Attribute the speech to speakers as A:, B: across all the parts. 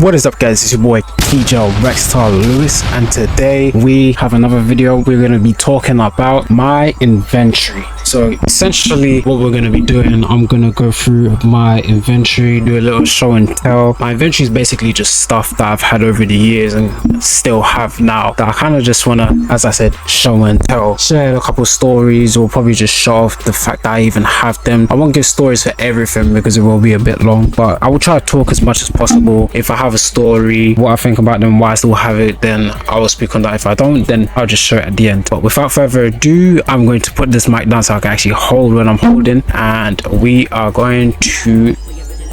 A: What is up, guys? It's your boy Khejell, Rextar Lewis, and today we have another video. We're going to be talking about my inventory. So essentially what we're going to be doing, I'm going to go through my inventory, do a little show and tell. My inventory is basically just stuff that I've had over the years and still have now that I kind of just want to, as I said, show and tell. Share a couple stories, or probably just show off the fact that I even have them. I won't give stories for everything because it will be a bit long, but I will try to talk as much as possible. If I have a story, what I think about them, why I still have it, then I will speak on that. If I don't, then I'll just show it at the end. But without further ado, I'm going to put this mic down so I can actually hold when I'm holding, and we are going to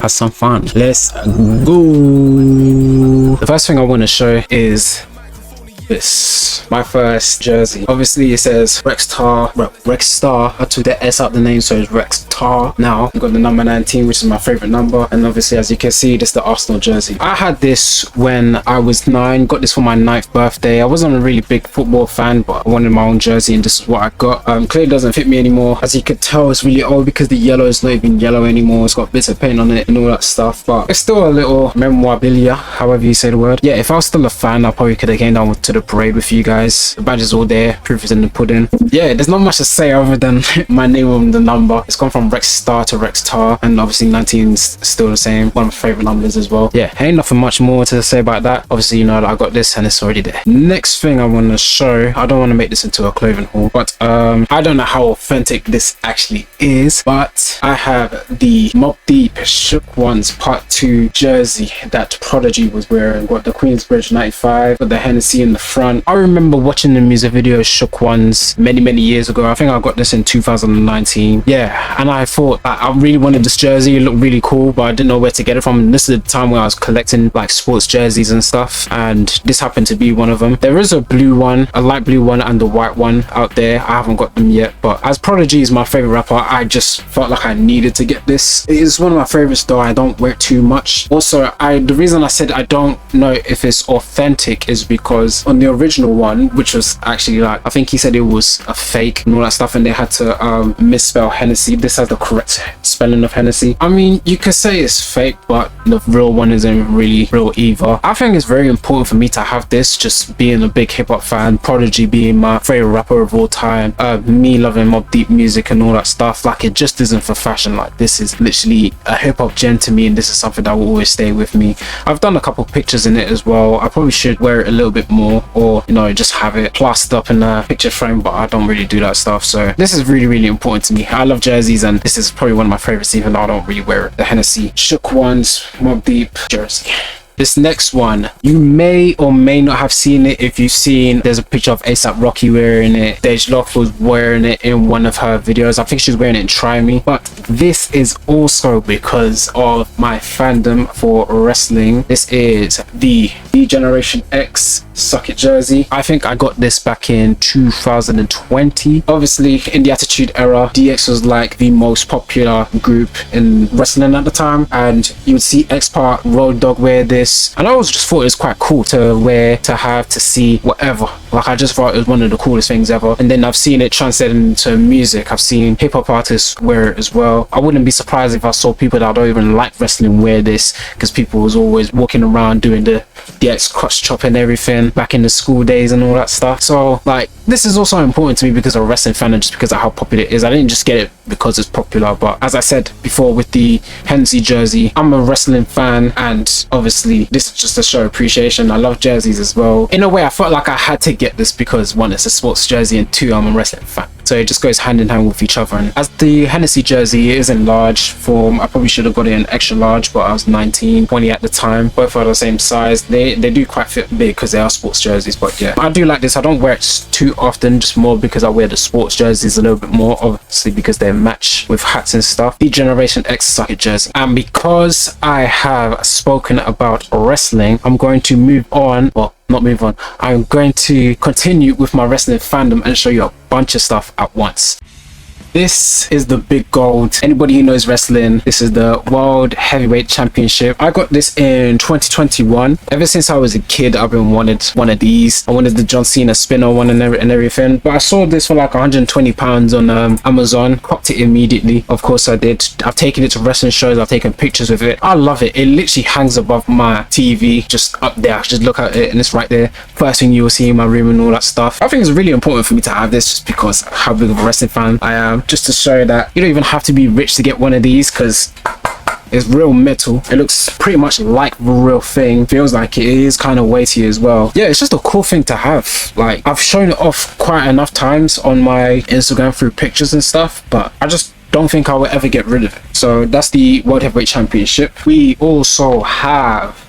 A: have some fun. Let's go. The first thing I want to show is this, my first jersey. Obviously it says Rextar. I took the S out the name, so it's Rextar. Now I've got the number 19, which is my favorite number, and obviously as you can see, this is the Arsenal jersey. I had this when I was 9, got this for my 9th birthday. I wasn't a really big football fan, but I wanted my own jersey and this is what I got. Clearly doesn't fit me anymore. As you can tell, it's really old because the yellow is not even yellow anymore. It's got bits of paint on it and all that stuff, but it's still a little memorabilia, however you say the word. Yeah, if I was still a fan, I probably could have came down to the parade with you guys. The badge is all there, proof is in the pudding. Yeah, there's not much to say other than my name and the number. It's gone from Rextar to Rextar, and obviously 19 is still the same. One of my favorite numbers as well. Yeah, ain't nothing much more to say about that. Obviously, you know that I got this and it's already there. Next thing I want to show, I don't want to make this into a clothing haul, but I don't know how authentic this actually is, but I have the Mob Deep Shook Ones Part 2 jersey that Prodigy was wearing. Got the Queensbridge 95, got the Hennessy in the front. I remember watching the music video Shook Ones many years ago. I think I got this in 2019. Yeah, and I thought I really wanted this jersey. It looked really cool, but I didn't know where to get it from. And this is the time where I was collecting like sports jerseys and stuff, and this happened to be one of them. There is a blue one, a light blue one, and the white one out there. I haven't got them yet, but as Prodigy is my favorite rapper, I just felt like I needed to get this. It is one of my favorites, though I don't wear it too much. Also, the reason I said I don't know if it's authentic is because on the original one, which was actually like, I think he said it was a fake and all that stuff, and they had to misspell Hennessy. This has the correct spelling of Hennessy. I mean, you could say it's fake, but the real one isn't really real either. I think it's very important for me to have this, just being a big hip-hop fan, Prodigy being my favorite rapper of all time, me loving Mob Deep music and all that stuff. Like, it just isn't for fashion. Like, this is literally a hip-hop gem to me, and this is something that will always stay with me. I've done a couple pictures in it as well. I probably should wear it a little bit more, or you know, just have it plastered up in a picture frame, but I don't really do that stuff. So this is really important to me. I love jerseys, and this is probably one of my favorites, even though I don't really wear it. The Hennessy Shook Ones Mob Deep jersey. This next one, you may or may not have seen it. If you've seen, there's a picture of ASAP Rocky wearing it. Dej Loaf was wearing it in one of her videos. I think she's wearing it in Try Me. But this is also because of my fandom for wrestling. This is the Generation X Suck It jersey. I think I got this back in 2020. Obviously, in the Attitude Era, DX was like the most popular group in wrestling at the time, and you would see X-Pac, Road Dogg wear this. And I always just thought it was quite cool to wear, to have, to see, whatever. Like, I just thought it was one of the coolest things ever. And then I've seen it translate into music. I've seen hip-hop artists wear it as well. I wouldn't be surprised if I saw people that don't even like wrestling wear this, because people was always walking around doing the DX crotch chop and everything back in the school days and all that stuff. So like, this is also important to me because I'm a wrestling fan and just because of how popular it is. I didn't just get it because it's popular, but as I said before with the Hennessy jersey, I'm a wrestling fan, and obviously this is just to show appreciation. I love jerseys as well. In a way, I felt like I had to get this because one, it's a sports jersey, and two, I'm a wrestling fan. So it just goes hand in hand with each other. And as the Hennessy jersey is in large form, I probably should have got it in extra large, but I was 19, 20 at the time. Both are the same size. They do quite fit big because they are sports jerseys. But yeah, I do like this. I don't wear it too often, just more because I wear the sports jerseys a little bit more, obviously because they match with hats and stuff. The Generation X Suck It jersey. And because I have spoken about wrestling, I'm going to move on. Well, not move on. I'm going to continue with my wrestling fandom and show you a bunch of stuff at once. This is the big gold. Anybody who knows wrestling, this is the World Heavyweight Championship. I got this in 2021. Ever since I was a kid, I've been wanted one of these. I wanted the John Cena spinner one and everything. But I saw this for like £120 on Amazon. Copped it immediately. Of course I did. I've taken it to wrestling shows. I've taken pictures with it. I love it. It literally hangs above my TV, just up there. I just look at it and it's right there. First thing you will see in my room and all that stuff. I think it's really important for me to have this just because how big of a wrestling fan I am. Just to show that you don't even have to be rich to get one of these, because it's real metal. It looks pretty much like the real thing. Feels like it is kind of weighty as well. Yeah, it's just a cool thing to have. Like, I've shown it off quite enough times on my Instagram through pictures and stuff, but I just don't think I will ever get rid of it. So that's the World Heavyweight Championship. We also have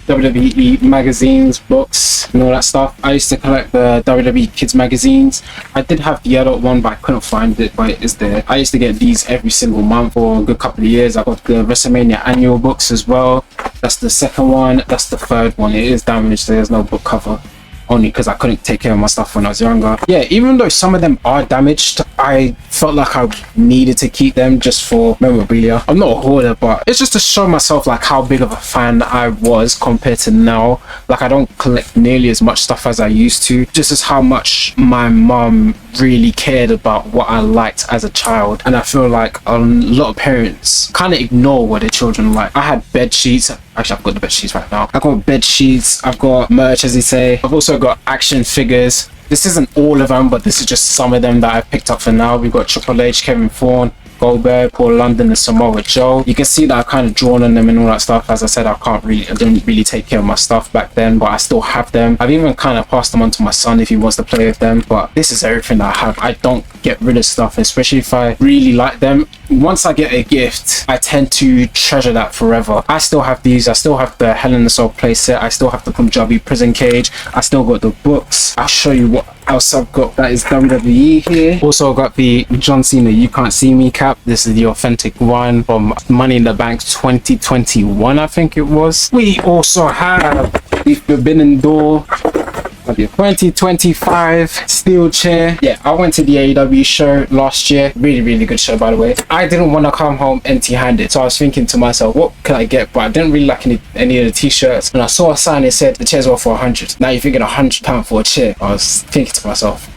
A: WWE magazines, books, and all that stuff. I used to collect the WWE kids magazines. I did have the adult one, but I couldn't find it, but it is there. I used to get these every single month for a good couple of years. I got the WrestleMania annual books as well. That's the second one. That's the third one. It is damaged. There's no book cover, only because I couldn't take care of my stuff when I was younger. Yeah, even though some of them are damaged, I felt like I needed to keep them just for memorabilia. I'm not a hoarder, but it's just to show myself like how big of a fan I was compared to now. Like, I don't collect nearly as much stuff as I used to, just as how much my mom really cared about what I liked as a child. And I feel like a lot of parents kind of ignore what their children like. I had bed sheets. Actually, I've got the bed sheets right now. I've got bed sheets, I've got merch, as they say. I've also got action figures. This isn't all of them, but this is just some of them that I've picked up for now. We've got Triple H, Kevin Thorne, Goldberg, Paul London, and Samoa Joe. You can see that I've kind of drawn on them and all that stuff. As I said, I didn't really take care of my stuff back then, but I still have them. I've even kind of passed them on to my son if he wants to play with them. But this is everything that I have. I don't get rid of stuff, especially if I really like them. Once I get a gift, I tend to treasure that forever. I still have these. I still have the Hell in the Cell playset. I still have the Punjabi prison cage. I still got the books. I'll show you what else I've got. That is WWE here. Also got the John Cena You Can't See Me cap. This is the authentic one from Money in the Bank 2021, I think it was. We also have the Forbidden Door, the 2025 steel chair. Yeah, I went to the AEW show last year. Really good show, by the way. I didn't want to come home empty-handed, so I was thinking to myself, what can I get? But I didn't really like any of the t-shirts. And I saw a sign that said the chairs were for 100. Now you're thinking £100 for a chair. I was thinking to myself,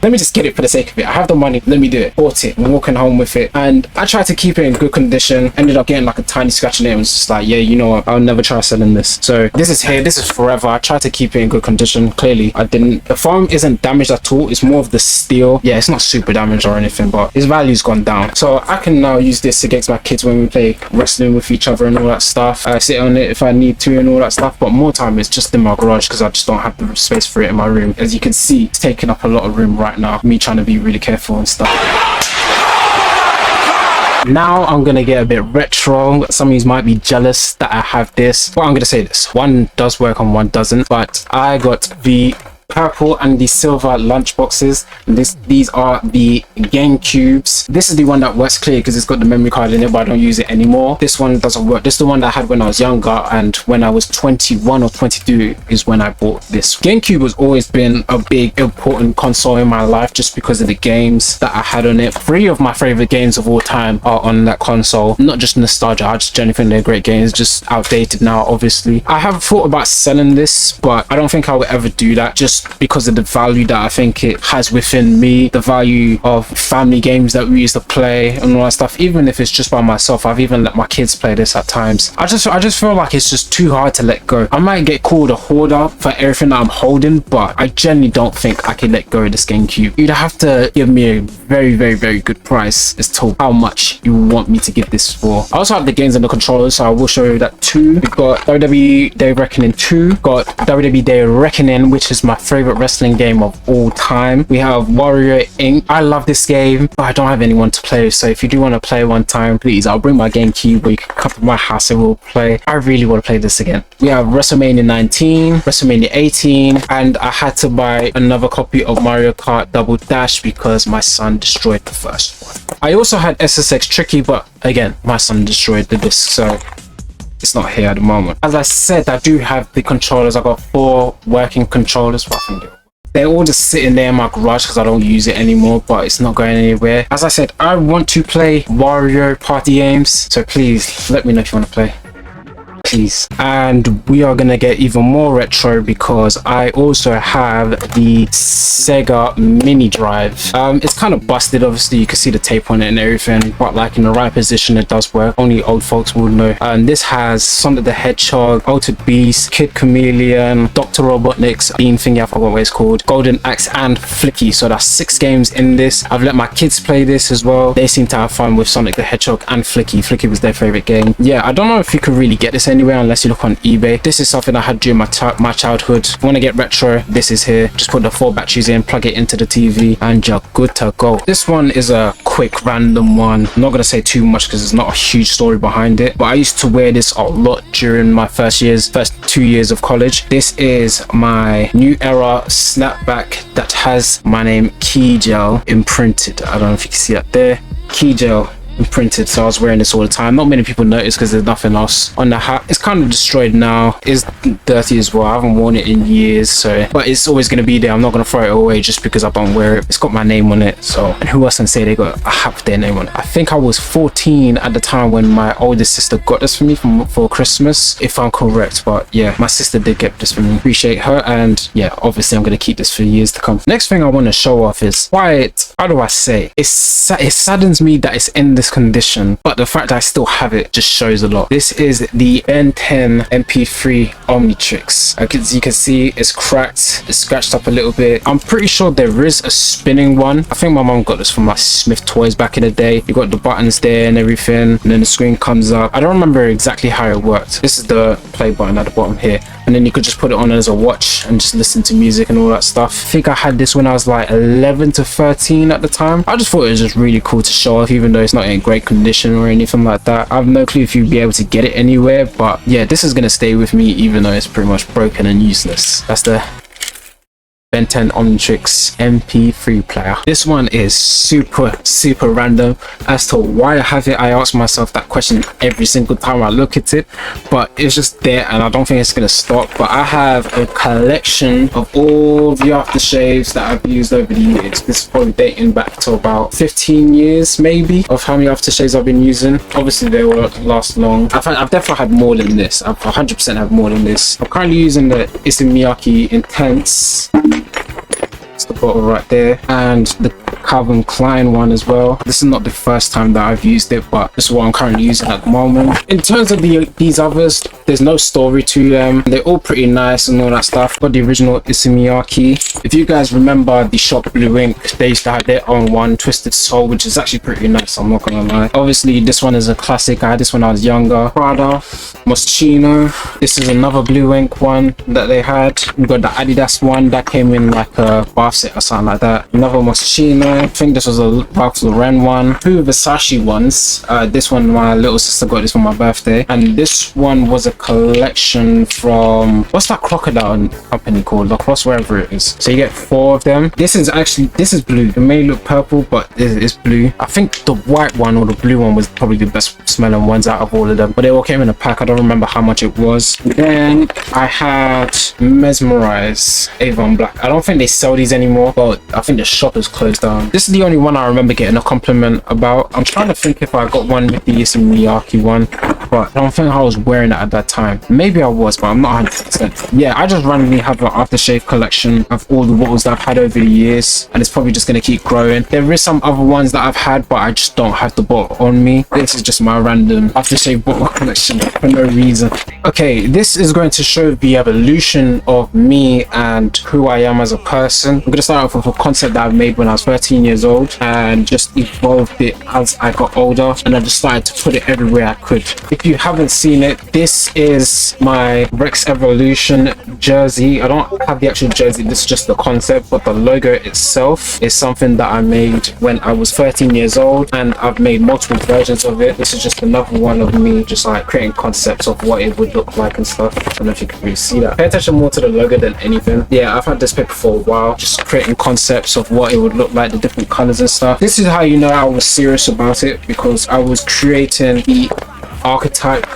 A: let me just get it for the sake of it. I have the money, let me do it. Bought it, I'm walking home with it, and I tried to keep it in good condition. Ended up getting like a tiny scratch in it. It was just like, yeah, you know what, I'll never try selling this. So this is here, this is forever. I tried to keep it in good condition. Clearly I didn't. The foam isn't damaged at all. It's more of the steel. Yeah, it's not super damaged or anything, but its value's gone down. So I can now use this against my kids when we play wrestling with each other and all that stuff. I sit on it if I need to and all that stuff, but more time it's just in my garage because I just don't have the space for it in my room. As you can see, it's taking up a lot of room right now, me trying to be really careful and stuff. Now I'm gonna get a bit retro. Some of you might be jealous that I have this. Well, I'm gonna say this, one does work and one doesn't, but I got the purple and the silver lunch boxes. These are the game cubes. This is the one that works clear because it's got the memory card in it, but I don't use it anymore. This one doesn't work. This is the one that I had when I was younger, and when I was 21 or 22 is when I bought this. GameCube has always been a big important console in my life just because of the games that I had on it. 3 of my favorite games of all time are on that console. Not just nostalgia, I just generally think they're great games, just outdated now obviously. I have thought about selling this, but I don't think I will ever do that, just because of the value that I think it has within me, the value of family games that we used to play and all that stuff. Even if it's just by myself, I've even let my kids play this at times. I just feel like it's just too hard to let go. I might get called a hoarder for everything that I'm holding, but I genuinely don't think I can let go of this GameCube. You'd have to give me a very good price as to how much you want me to give this for. I also have the games and the controllers, so I will show you that too. We've got WWE Day of Reckoning 2, got WWE Day of Reckoning, which is my favorite wrestling game of all time. We have Warrior Inc. I love this game, but I don't have anyone to play with, so if you do want to play one time, please, I'll bring my GameCube or you can come to my house and we'll play. I really want to play this again. We have WrestleMania 19, WrestleMania 18, and I had to buy another copy of Mario Kart Double Dash because my son destroyed the first one. I also had SSX Tricky, but again, my son destroyed the disc, so it's not here at the moment. As I said, I do have the controllers. I got 4 working controllers. They're all just sitting there in my garage because I don't use it anymore, but it's not going anywhere. As I said, I want to play Wario Party games, so please let me know if you want to play. Please. And we are gonna get even more retro because I also have the Sega Mini Drive. It's kind of busted, obviously you can see the tape on it and everything, but like in the right position it does work. Only old folks will know. And this has Sonic the Hedgehog, Altered Beast, Kid Chameleon, Dr. Robotnik's Bean thingy, I forgot what it's called, Golden Axe, and Flicky. So that's 6 games in this. I've let my kids play this as well. They seem to have fun with Sonic the Hedgehog and Flicky. Flicky was their favorite game. Yeah, I don't know if you could really get this anywhere unless you look on eBay. This is something I had during my childhood. If you want to get retro, this is here. Just put the 4 batteries in, plug it into the TV, and you're good to go. This one is a quick random one. I'm not going to say too much because there's not a huge story behind it, but I used to wear this a lot during my first 2 years of college. This is my New Era snapback that has my name Khejell imprinted. I don't know if you can see that there. Khejell imprinted, so I was wearing this all the time. Not many people notice because there's nothing else on the hat. It's kind of destroyed now. It's dirty as well. I haven't worn it in years, so but it's always going to be there. I'm not going to throw it away just because I don't wear it. It's got my name on it, so, and who else can say they got a hat with their name on it? I think I was 14 at the time when my oldest sister got this for me for Christmas, if I'm correct. But yeah, my sister did get this for me. Appreciate her, and yeah, obviously I'm going to keep this for years to come. Next thing I want to show off is quite, how do I say, it saddens me that it's in this condition, but the fact that I still have it just shows a lot. This is the Ben 10 MP3 Omnitrix. As you can see, it's cracked, it's scratched up a little bit. I'm pretty sure there is a spinning one. I think my mom got this from like Smith Toys back in the day. You got the buttons there and everything, and then the screen comes up. I don't remember exactly how it worked. This is the play button at the bottom here, and then you could just put it on as a watch and just listen to music and all that stuff. I think I had this when I was like 11 to 13 at the time. I just thought it was just really cool to show off, even though it's not in great condition or anything like that. I have no clue if you'd be able to get it anywhere, but yeah, this is gonna stay with me even though it's pretty much broken and useless. That's the Ben 10 Omnitrix MP3 player. This one is super random. As to why I have it, I ask myself that question every single time I look at it, but it's just there and I don't think it's gonna stop. But I have a collection of all the aftershaves that I've used over the years. This is probably dating back to about 15 years maybe of how many aftershaves I've been using. Obviously they won't last long. I've definitely had more than this. I've 100% have more than this. I'm currently using the Miyake Intense. It's the bottle right there, and the Calvin Klein one as well. This is not the first time that I've used it, but this is what I'm currently using at the moment. In terms of these others, there's no story to them. They're all pretty nice and all that stuff. But the original Miyake. If you guys remember the shop Blue Ink, they used to have their own one, Twisted Soul, which is actually pretty nice, I'm not gonna lie. Obviously this one is a classic. I had this when I was younger. Prada, Moschino. This is another Blue Ink one that they had. We got the Adidas one that came in like a bath set or something like that. Another Moschino. I think this was a Ralph Lauren one. Two Versace ones. This one, my little sister got this for my birthday, and this one was a collection from, what's that crocodile company called? Lacrosse, wherever it is. So you get 4 of them. This is blue. It may look purple, but it's blue. I think the white one or the blue one was probably the best smelling ones out of all of them, but they all came in a pack. I don't remember how much it was. Then I had Mesmerize Avon Black. I don't think they sell these anymore, but I think the shop is closed down. This is the only one I remember getting a compliment about. I'm trying to think if I got one with the Miyake one, but I don't think I was wearing it at that time. Maybe I was, but I'm not 100%. Yeah, I just randomly have an aftershave collection of all the bottles that I've had over the years, and it's probably just going to keep growing. There is some other ones that I've had, but I just don't have the bottle on me. This is just my random aftershave bottle collection for no reason. Okay, this is going to show the evolution of me and who I am as a person. I'm going to start off with a concept that I've made when I was 13 years old and just evolved it as I got older, and I just started to put it everywhere I could. If you haven't seen it, this is my Rex Evolution jersey. I don't have the actual jersey, this is just the concept, but the logo itself is something that I made when I was 13 years old, and I've made multiple versions of it. This is just another one of me just like creating concepts of what it would look like and stuff. I don't know if you can really see that. Pay attention more to the logo than anything. Yeah, I've had this paper for a while, just creating concepts of what it would look like, the different colors and stuff. This is how you know I was serious about it, because I was creating the archetype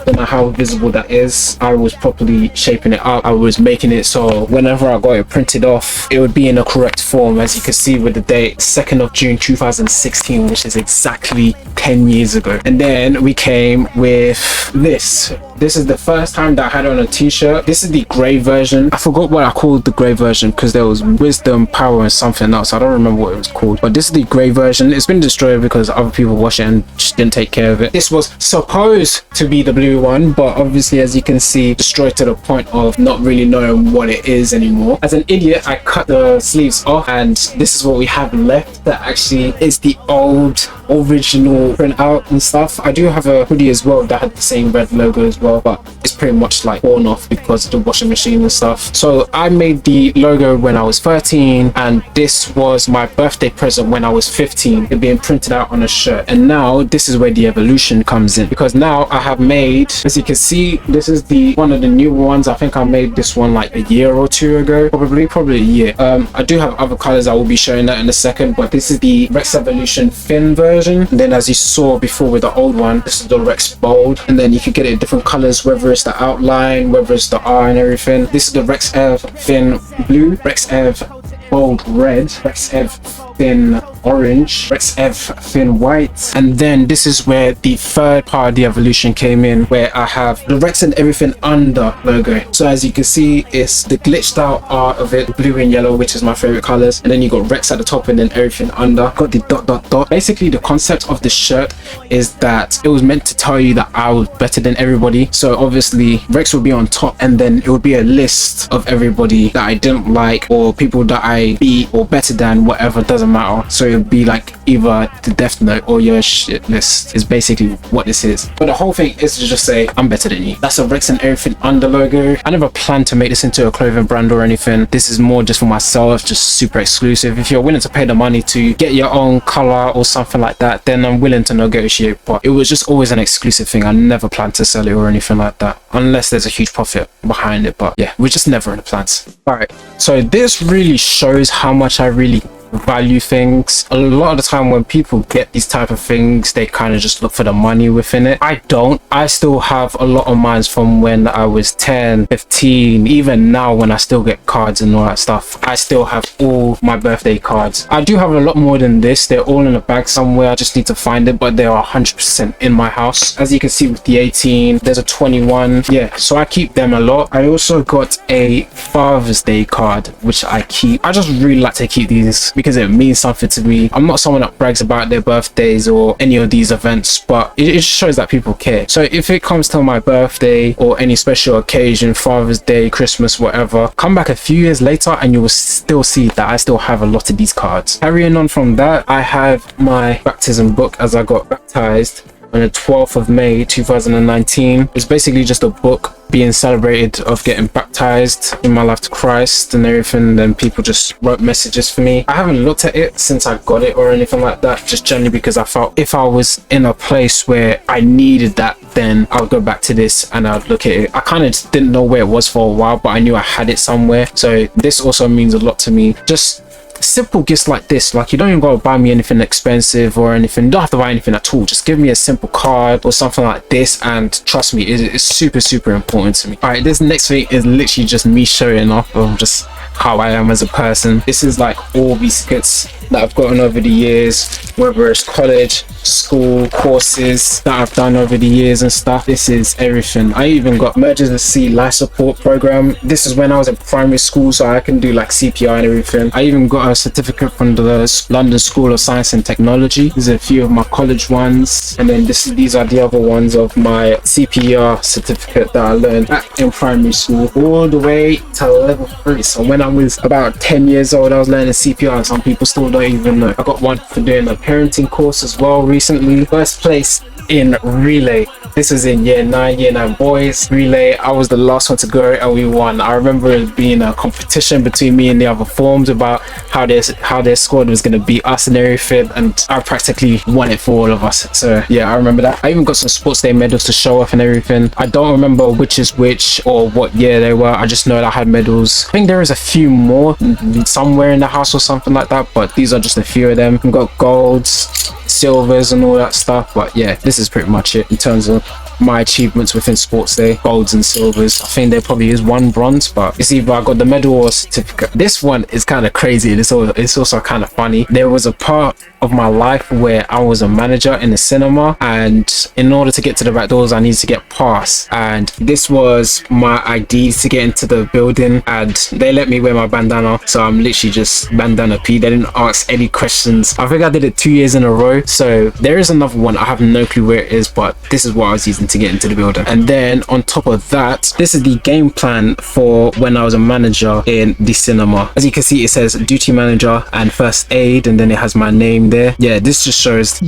A: don't know how visible that is. I was properly shaping it up. I was making it so whenever I got it printed off, it would be in a correct form, as you can see with the date 2nd of June 2016, which is exactly 10 years ago. And then we came with this. This is the first time that I had on a t-shirt. This is the grey version. I forgot what I called the grey version because there was wisdom, power, and something else. I don't remember what it was called, but this is the grey version. It's been destroyed because other people washed it and just didn't take care of it. This was supposed to be the blue one, but obviously, as you can see, destroyed to the point of not really knowing what it is anymore. As an idiot, I cut the sleeves off, and this is what we have left. That actually is the old original printout and stuff. I do have a hoodie as well that had the same red logo as well, but it's pretty much like worn off because of the washing machine and stuff. So I made the logo when I was 13, and this was my birthday present when I was 15, it being printed out on a shirt. And now this is where the evolution comes in, because now I have made, as you can see, this is the one of the new ones. I think I made this one like a year or two ago, probably a year. I do have other colors. I will be showing that in a second, but this is the Rex Evolution thin version. And then, as you saw before with the old one, this is the Rex Bold, and then you can get it in different colors, whether it's the outline, whether it's the R and everything. This is the Rex Ev Thin Blue, Rex Ev Bold Red, Rex Ev Thin Orange, Rex Ev Thin White. And then this is where the third part of the evolution came in, where I have the Rex and everything under logo. So as you can see, it's the glitched out art of it, blue and yellow, which is my favorite colors, and then you got Rex at the top and then everything under. Got the dot dot dot. Basically, the concept of the shirt is that it was meant to tell you that I was better than everybody. So obviously Rex would be on top, and then it would be a list of everybody that I didn't like, or people that I beat, or better than, whatever, doesn't matter. So it would be like either the death note or your shit list, is basically what this is. But the whole thing is to just say I'm better than you. That's a Rex and everything under logo. I never planned to make this into a clothing brand or anything. This is more just for myself, just super exclusive. If you're willing to pay the money to get your own color or something like that, then I'm willing to negotiate. But it was just always an exclusive thing. I never planned to sell it or anything like that, unless there's a huge profit behind it. But yeah, we're just never in the plans. All right, so this really shows how much I really value things. A lot of the time when people get these type of things, they kind of just look for the money within it. I don't. I still have a lot of mines from when I was 10, 15, even now when I still get cards and all that stuff. I still have all my birthday cards. I do have a lot more than this. They're all in a bag somewhere. I just need to find it, but they are 100% in my house. As you can see with the 18, there's a 21. Yeah, so I keep them a lot. I also got a Father's Day card, which I keep. I just really like to keep these because it means something to me. I'm not someone that brags about their birthdays or any of these events, but it just shows that people care. So if it comes to my birthday or any special occasion, Father's Day, Christmas, whatever, come back a few years later and you will still see that I still have a lot of these cards. Carrying on from that, I have my baptism book, as I got baptized on the 12th of May 2019. It's basically just a book being celebrated of getting baptized in my life to Christ and everything. Then people just wrote messages for me. I haven't looked at it since I got it or anything like that, just generally because I felt if I was in a place where I needed that, then I would go back to this and I'd look at it. I kind of didn't know where it was for a while, but I knew I had it somewhere. So this also means a lot to me. Just simple gifts like this, like you don't even gotta buy me anything expensive or anything. You don't have to buy anything at all. Just give me a simple card or something like this, and trust me, it's super important to me. All right, this next thing is literally just me showing off of just how I am as a person. This is like all these kits that I've gotten over the years, whether it's college, school, courses that I've done over the years and stuff. This is everything. I even got emergency life support program. This is when I was in primary school, so I can do like CPR and everything. I even got a certificate from the London School of Science and Technology. These are a few of my college ones, and then these are the other ones of my CPR certificate that I learned back in primary school all the way to level 3. So when I was about 10 years old, I was learning CPR, and some people still don't even know. I got one for doing a parenting course as well recently. First place in relay. This was in year 9 boys relay. I was the last one to go and we won. I remember it being a competition between me and the other forms about how their squad was going to beat us and everything, and I practically won it for all of us. So yeah, I remember that. I even got some sports day medals to show off and everything. I don't remember which is which or what year they were. I just know that I had medals. I think there is a few more somewhere in the house or something like that, but these are just a few of them. We've got golds, silvers and all that stuff. But yeah, this is pretty much it in terms of my achievements within sports day, golds and silvers. I think there probably is one bronze, but it's either I got the medal or certificate. This one is kind of crazy, and it's also kind of funny. There was a part of my life where I was a manager in the cinema, and in order to get to the back doors I needed to get past, and this was my ID to get into the building, and they let me wear my bandana, so I'm literally just bandana P. They didn't ask any questions. I think I did it 2 years in a row. So there is another one, I have no clue where it is, but this is what I was using to get into the building. And then on top of that, this is the game plan for when I was a manager in the cinema. As you can see, it says duty manager and first aid, and then it has my name there. This just shows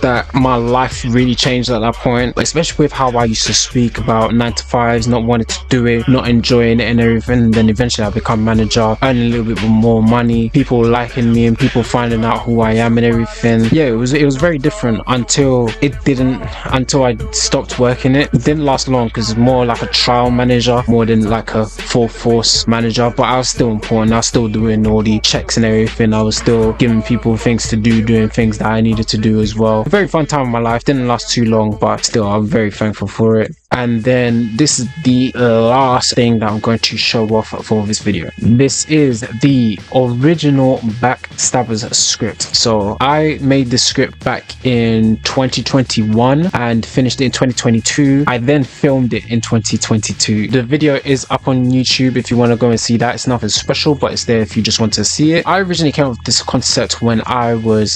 A: that my life really changed at that point, especially with how I used to speak about 9 to 5s, not wanting to do it, not enjoying it and everything. And then eventually I become manager, earning a little bit more money, people liking me and people finding out who I am and everything. It was very different until I stopped working it. It didn't last long because it's more like a trial manager more than like a full force manager, but I was still important. I was still doing all the checks and everything. I was still giving people things to do, doing things that I needed to do as well. A very fun time of my life. Didn't last too long, but still I'm very thankful for it. And then this is the last thing that I'm going to show off for this video. This is the original Backstabbers script. So I made this script back in 2021 and finished it in 2022. I then filmed it in 2022. The video is up on YouTube if you want to go and see that. It's nothing special, but it's there if you just want to see it. I originally came up with this concept when I was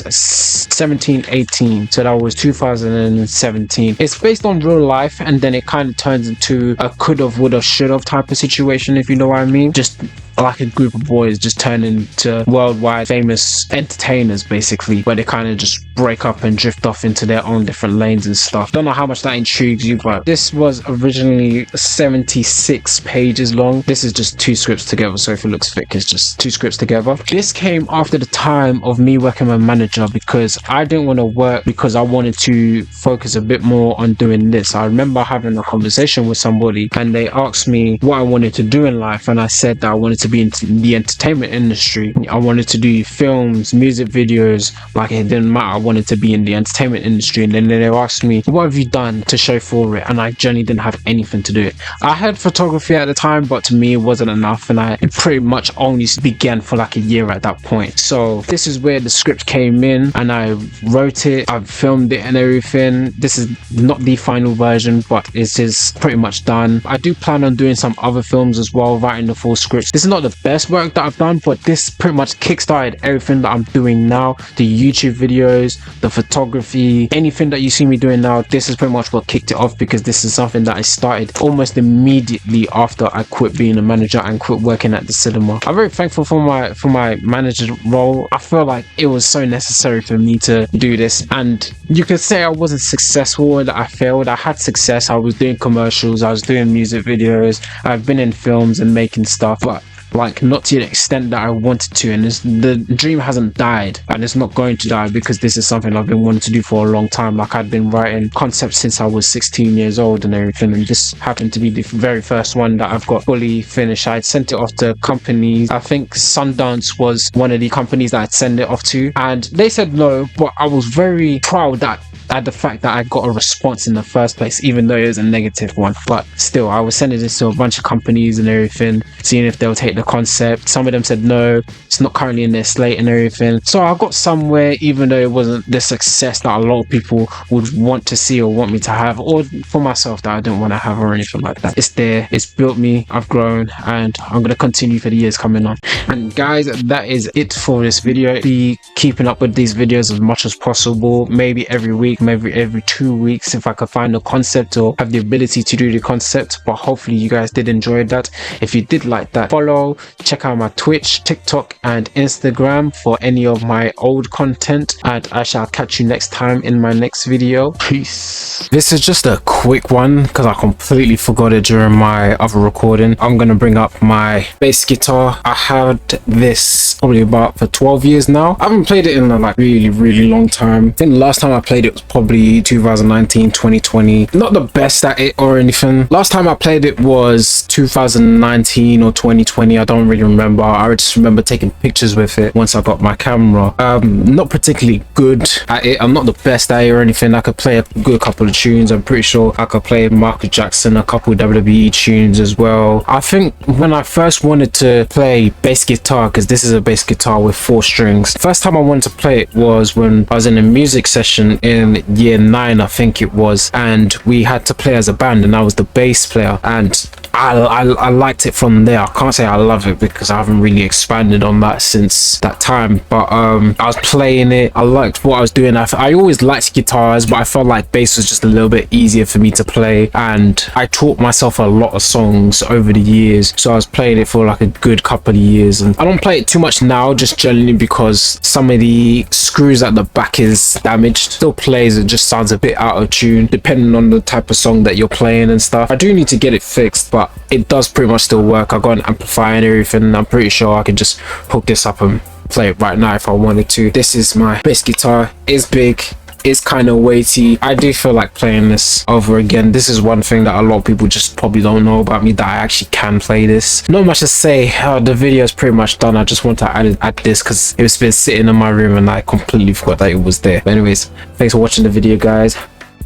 A: 17, 18. So that was 2017. It's based on real life, and then it kind of turns into a could've, would've, should've type of situation, if you know what I mean. Just like a group of boys just turn into worldwide famous entertainers, basically, where they kind of just break up and drift off into their own different lanes and stuff. Don't know how much that intrigues you, but this was originally 76 pages long. This is just 2 scripts together, so if it looks thick, it's just 2 scripts together. This came after the time of me working with a manager, because I didn't want to work because I wanted to focus a bit more on doing this. I remember having a conversation with somebody and they asked me what I wanted to do in life, and I said that I wanted to be in the entertainment industry. I wanted to do films, music videos, like it didn't matter. I wanted to be in the entertainment industry. And then they asked me, what have you done to show for it? And I generally didn't have anything to do it. I had photography at the time, but to me it wasn't enough, and I pretty much only began for like a year at that point. So this is where the script came in, and I wrote it, I filmed it and everything. This is not the final version, but it is pretty much done. I do plan on doing some other films as well, writing the full script. This is not the best work that I've done, but this pretty much kickstarted everything that I'm doing now. The YouTube videos, the photography, anything that you see me doing now, this is pretty much what kicked it off, because this is something that I started almost immediately after I quit being a manager and quit working at the cinema. I'm very thankful for my manager role. I feel like it was so necessary for me to do this, and you could say I wasn't successful, that I failed. I had success. I was doing commercials, I was doing music videos, I've been in films and making stuff, but like not to the extent that I wanted to. And the dream hasn't died, and it's not going to die, because this is something I've been wanting to do for a long time. Like I'd been writing concepts since I was 16 years old and everything, and this happened to be the very first one that I've got fully finished. I'd sent it off to companies. I think Sundance was one of the companies that I'd send it off to, and they said no, but I was very proud at the fact that I got a response in the first place, even though it was a negative one. But still, I was sending this to a bunch of companies and everything, seeing if they'll take the concept. Some of them said no, it's not currently in their slate and everything. So I got somewhere, even though it wasn't the success that a lot of people would want to see or want me to have, or for myself that I didn't want to have or anything like that. It's there, it's built me, I've grown, and I'm going to continue for the years coming on. And guys, that is it for this video. Be keeping up with these videos as much as possible, maybe every week, maybe every 2 weeks if I could find a concept or have the ability to do the concept. But hopefully you guys did enjoy that. If you did like that, follow, check out my Twitch, TikTok and Instagram for any of my old content, and I shall catch you next time in my next video. Peace. This is just a quick one because I completely forgot it during my other recording. I'm gonna bring up my bass guitar. I had this probably about for 12 years now. I haven't played it in a like really long time. I think the last time I played it was probably 2019, 2020. Not the best at it or anything. Last time I played it was 2019 or 2020. I don't really remember. I just remember taking pictures with it once I got my camera. Not particularly good at it. I'm not the best at it or anything. I could play a good couple of tunes. I'm pretty sure I could play Michael Jackson, a couple of WWE tunes as well. I think when I first wanted to play bass guitar, because this is a bass guitar with 4 strings, first time I wanted to play it was when I was in a music session in year 9, I think it was, and we had to play as a band and I was the bass player, and I liked it from there. I can't say I love it because I haven't really expanded on that since that time, but I was playing it. I liked what I was doing. I always liked guitars, but I felt like bass was just a little bit easier for me to play, and I taught myself a lot of songs over the years, so I was playing it for like a good couple of years. And I don't play it too much now, just generally because some of the screws at the back is damaged. Still plays, it just sounds a bit out of tune depending on the type of song that you're playing and stuff. I do need to get it fixed, but it does pretty much still work. I got an amplifier and everything. I'm pretty sure I can just hook this up and play it right now if I wanted to. This is my bass guitar. It's big, it's kind of weighty. I do feel like playing this over again. This is one thing that a lot of people just probably don't know about me, that I actually can play this. Not much to say. The video is pretty much done. I just want to add this because it's been sitting in my room and I completely forgot that it was there. But anyways, thanks for watching the video, guys.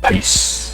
A: Peace.